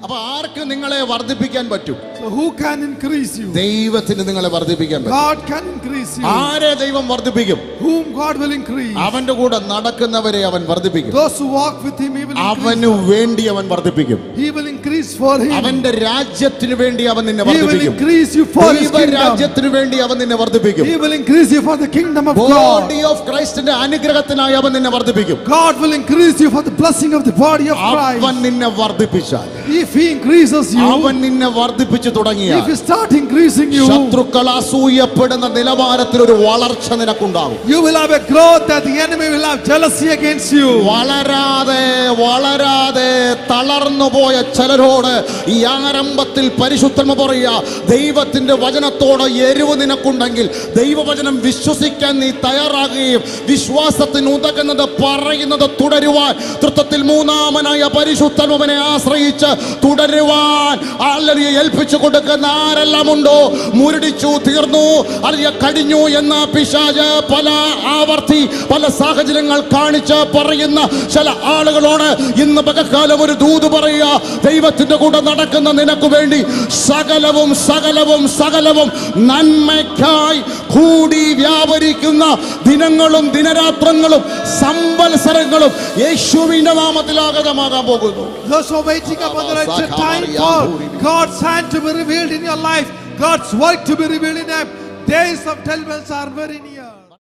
അപ്പൊ ആർക്ക് നിങ്ങളെ വർദ്ധിപ്പിക്കാൻ പറ്റും? So who can increase you? ദൈവത്തിന് നിങ്ങളെ വർദ്ധിപ്പിക്കാൻ പറ്റും. God can increase you. ആരെ ദൈവം വർദ്ധിപ്പിക്കും? Whom God will increase. അവന്റെ കൂടെ നടക്കുന്നവരെ അവൻ വർദ്ധിപ്പിക്കും. Those who walk with him, he will increase. അവനു വേണ്ടി അവൻ വർദ്ധിപ്പിക്കും. He will increase for him. അവന്റെ രാജ്യത്തിന് വേണ്ടി അവൻ നിന്നെ He will വർദ്ധിപ്പിക്കും. increase you for his kingdom. രാജ്യത്തിന് വേണ്ടി അവൻ നിന്നെ വർദ്ധിപ്പിക്കും. He will increase you for the kingdom of God. Body of Christന്റെ അനുഗ്രഹത്തിനായി അവൻ നിന്നെ വർദ്ധിപ്പിക്കും. God will increase you for the blessing of the body of Christ. അവൻ നിന്നെ വർദ്ധിപ്പിച്ചാൽ, if he increases you, അവൻ നിന്നെ വർദ്ധിപ്പിച്ചു തുടങ്ങിയാൽ, if he start increasing you, ശത്രുക്കൾ അസൂയപ്പെടുന്ന നിലവാരത്തിൽ ഒരു വളർച്ച നിനക്കുണ്ടാകും. you will have a growth that the enemy will have jealousy against you. വളരാതെ തളർന്നു പോയ ചിലരോട് ഈ ആരംഭത്തിൽ പരിശുദ്ധമ പറയുക, ദൈവത്തിന്റെ വചനത്തോട് എരിവ് നിനക്കുണ്ടെങ്കിൽ, ദൈവവചനം വിശ്വസിക്കാൻ നീ തയ്യാറാകുകയും വിശ്വാസത്തിന് ഉതകുന്നത് പറയുന്നത് തുടരുവാൻ, തൃത്വത്തിൽ മൂന്നാമനായ പരിശുദ്ധനെ ആശ്രയിച്ച് തുടരുവാൻ ആലരിയെ ഏൽപ്പിച്ചു കൊടുക്കുന്ന ആരെല്ലാം ഉണ്ടോ, മുരടിച്ചു തീർന്നു അറിയ കഴിഞ്ഞു എന്ന പിശാച് പല ആവർത്തി പല സാഹചര്യങ്ങൾ കാണിച്ച് പറയുന്ന ചില ആളുകളോട് ഇന്ന് പകൽക്കാലം ഒരു ദൂത് പറയുക, ദൈവത്തിന്റെ കൂടെ നടക്കുന്ന നിനക്ക് വേണ്ടി സകലവും സകലവും സകലവും നന്മയ്ക്കായി കൂടി വ്യാപരിക്കുന്ന ദിനങ്ങളും ദിനരാത്രങ്ങളും സംവത്സരങ്ങളും യേശുവിന്റെ നാമത്തിൽ ആഗതമാകാൻ പോകുന്നു. Those who are waiting upon the right time for God's hand to be revealed in your life, God's work to be revealed in them, days of turbulence are very near.